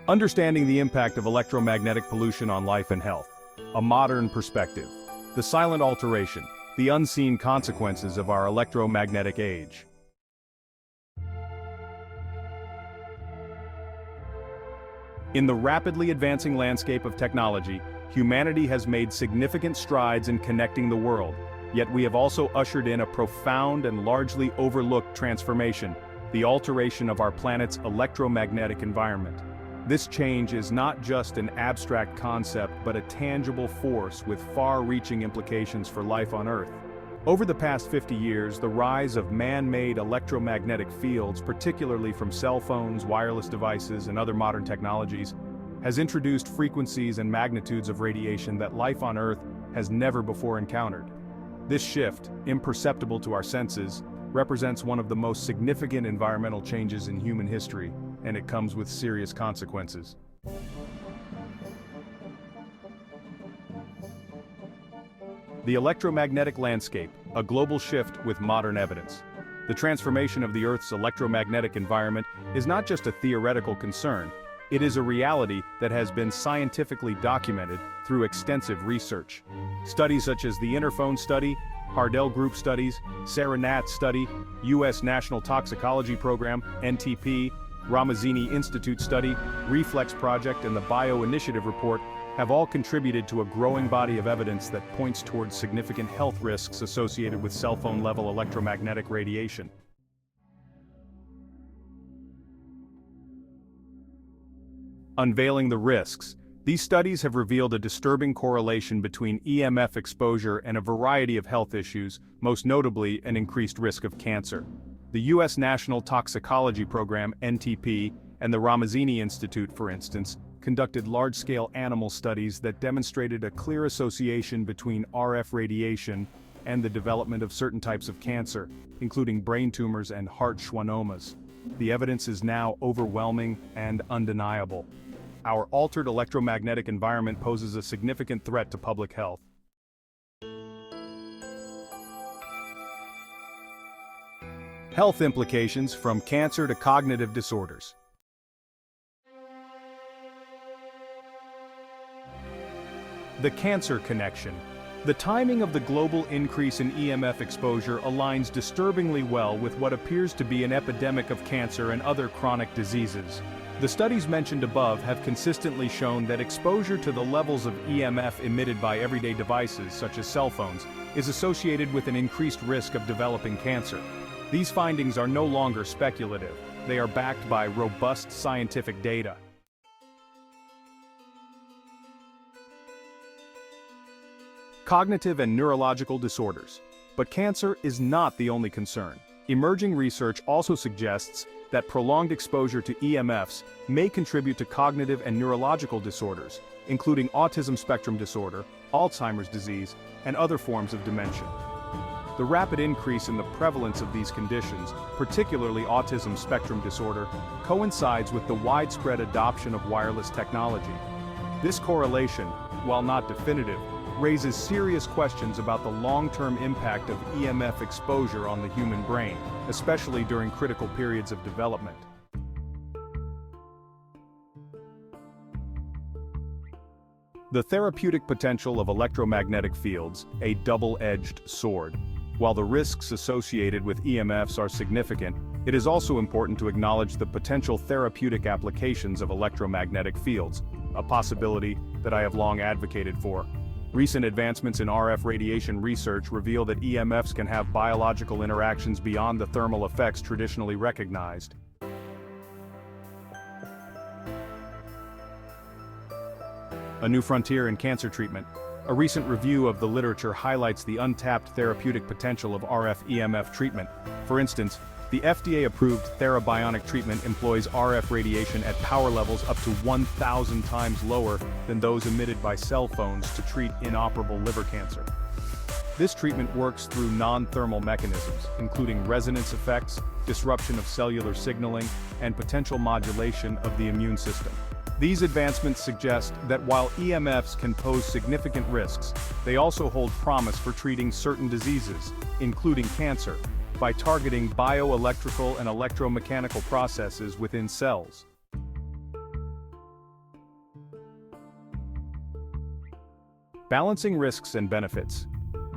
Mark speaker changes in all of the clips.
Speaker 1: Understanding the impact of electromagnetic pollution on life and health. A modern perspective. The silent alteration, the unseen consequences of our electromagnetic age. In the rapidly advancing landscape of technology, humanity has made significant strides in connecting the world, yet we have also ushered in a profound and largely overlooked transformation, the alteration of our planet's electromagnetic environment. This change is not just an abstract concept but a tangible force with far-reaching implications for life on Earth. Over the past 50 years, the rise of man-made electromagnetic fields, particularly from cell phones, wireless devices, and other modern technologies, has introduced frequencies and magnitudes of radiation that life on Earth has never before encountered. This shift, imperceptible to our senses, represents one of the most significant environmental changes in human history, and it comes with serious consequences. The electromagnetic landscape, a global shift with modern evidence. The transformation of the Earth's electromagnetic environment is not just a theoretical concern, it is a reality that has been scientifically documented through extensive research. Studies such as the Interphone study, Hardell Group studies, Serenat study, U.S. National Toxicology Program, NTP, Ramazzini Institute study, Reflex Project, and the Bioinitiative report have all contributed to a growing body of evidence that points towards significant health risks associated with cell phone-level electromagnetic radiation. Unveiling the risks. These studies have revealed a disturbing correlation between EMF exposure and a variety of health issues, most notably an increased risk of cancer. The U.S. National Toxicology Program, NTP, and the Ramazzini Institute, for instance, conducted large-scale animal studies that demonstrated a clear association between RF radiation and the development of certain types of cancer, including brain tumors and heart schwannomas. The evidence is now overwhelming and undeniable. Our altered electromagnetic environment poses a significant threat to public health. Health implications from cancer to cognitive disorders. The cancer connection. The timing of the global increase in EMF exposure aligns disturbingly well with what appears to be an epidemic of cancer and other chronic diseases. The studies mentioned above have consistently shown that exposure to the levels of EMF emitted by everyday devices, such as cell phones, is associated with an increased risk of developing cancer. These findings are no longer speculative. They are backed by robust scientific data. Cognitive and neurological disorders. But cancer is not the only concern. Emerging research also suggests that prolonged exposure to EMFs may contribute to cognitive and neurological disorders, including autism spectrum disorder, Alzheimer's disease, and other forms of dementia. The rapid increase in the prevalence of these conditions, particularly autism spectrum disorder, coincides with the widespread adoption of wireless technology. This correlation, while not definitive, raises serious questions about the long-term impact of EMF exposure on the human brain, especially during critical periods of development. The therapeutic potential of electromagnetic fields, a double-edged sword. While the risks associated with EMFs are significant, it is also important to acknowledge the potential therapeutic applications of electromagnetic fields, a possibility that I have long advocated for. Recent advancements in RF radiation research reveal that EMFs can have biological interactions beyond the thermal effects traditionally recognized. A new frontier in cancer treatment. A recent review of the literature highlights the untapped therapeutic potential of RF EMF treatment. For instance, the FDA-approved Therabionic treatment employs RF radiation at power levels up to 1,000 times lower than those emitted by cell phones to treat inoperable liver cancer. This treatment works through non-thermal mechanisms, including resonance effects, disruption of cellular signaling, and potential modulation of the immune system. These advancements suggest that while EMFs can pose significant risks, they also hold promise for treating certain diseases, including cancer, by targeting bioelectrical and electromechanical processes within cells. Balancing risks and benefits.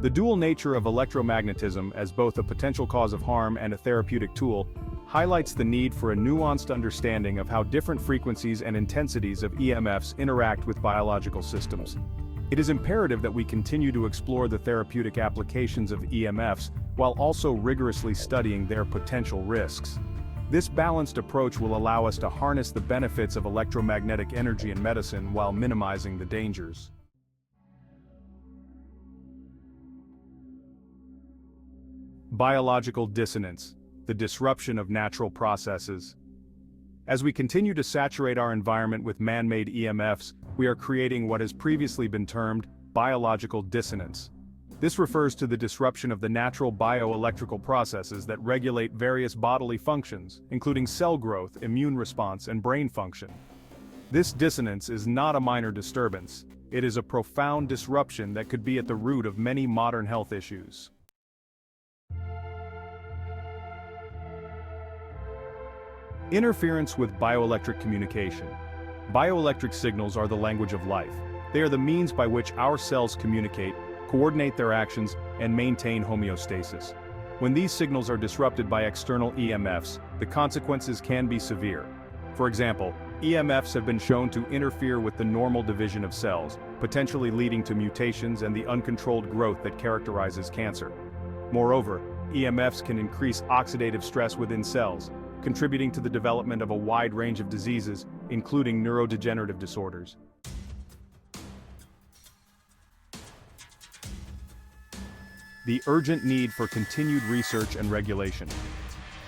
Speaker 1: The dual nature of electromagnetism as both a potential cause of harm and a therapeutic tool highlights the need for a nuanced understanding of how different frequencies and intensities of EMFs interact with biological systems. It is imperative that we continue to explore the therapeutic applications of EMFs while also rigorously studying their potential risks. This balanced approach will allow us to harness the benefits of electromagnetic energy in medicine while minimizing the dangers. Biological dissonance, the disruption of natural processes. As we continue to saturate our environment with man-made EMFs, we are creating what has previously been termed biological dissonance. This refers to the disruption of the natural bioelectrical processes that regulate various bodily functions, including cell growth, immune response, and brain function. This dissonance is not a minor disturbance. It is a profound disruption that could be at the root of many modern health issues. Interference with bioelectric communication. Bioelectric signals are the language of life. They are the means by which our cells communicate, coordinate their actions, and maintain homeostasis. When these signals are disrupted by external EMFs, the consequences can be severe. For example, EMFs have been shown to interfere with the normal division of cells, potentially leading to mutations and the uncontrolled growth that characterizes cancer. Moreover, EMFs can increase oxidative stress within cells, contributing to the development of a wide range of diseases, including neurodegenerative disorders. The urgent need for continued research and regulation.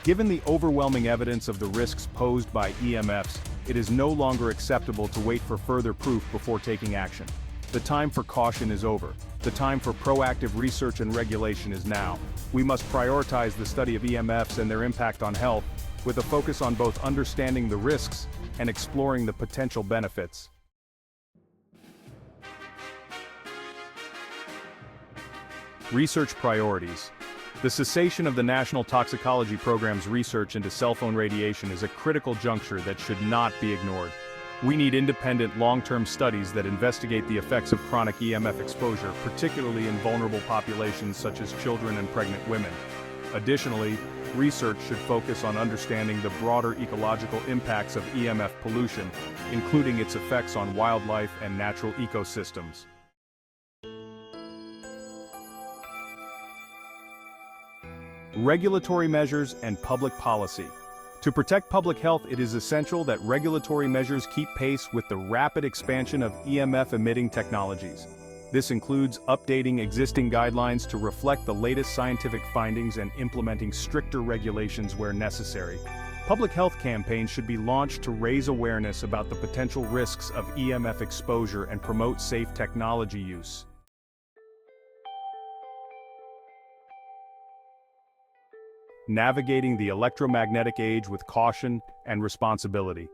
Speaker 1: Given the overwhelming evidence of the risks posed by EMFs, it is no longer acceptable to wait for further proof before taking action. The time for caution is over. The time for proactive research and regulation is now. We must prioritize the study of EMFs and their impact on health, with a focus on both understanding the risks and exploring the potential benefits. Research priorities. The cessation of the National Toxicology Program's research into cell phone radiation is a critical juncture that should not be ignored. We need independent, long-term studies that investigate the effects of chronic EMF exposure, particularly in vulnerable populations such as children and pregnant women. Additionally, research should focus on understanding the broader ecological impacts of EMF pollution, including its effects on wildlife and natural ecosystems. Regulatory measures and public policy. To protect public health, it is essential that regulatory measures keep pace with the rapid expansion of EMF-emitting technologies. This includes updating existing guidelines to reflect the latest scientific findings and implementing stricter regulations where necessary. Public health campaigns should be launched to raise awareness about the potential risks of EMF exposure and promote safe technology use. Navigating the electromagnetic age with caution and responsibility.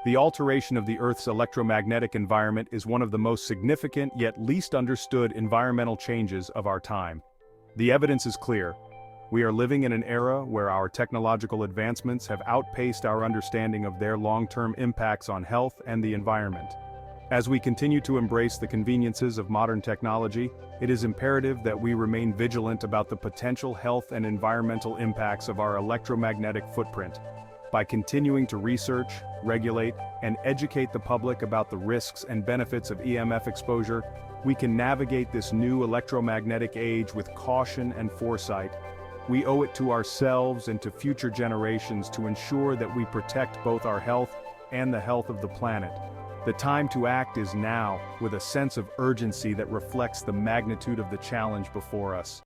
Speaker 1: The alteration of the Earth's electromagnetic environment is one of the most significant yet least understood environmental changes of our time. The evidence is clear. We are living in an era where our technological advancements have outpaced our understanding of their long-term impacts on health and the environment. As we continue to embrace the conveniences of modern technology, it is imperative that we remain vigilant about the potential health and environmental impacts of our electromagnetic footprint. By continuing to research, regulate, and educate the public about the risks and benefits of EMF exposure, we can navigate this new electromagnetic age with caution and foresight. We owe it to ourselves and to future generations to ensure that we protect both our health and the health of the planet. The time to act is now, with a sense of urgency that reflects the magnitude of the challenge before us.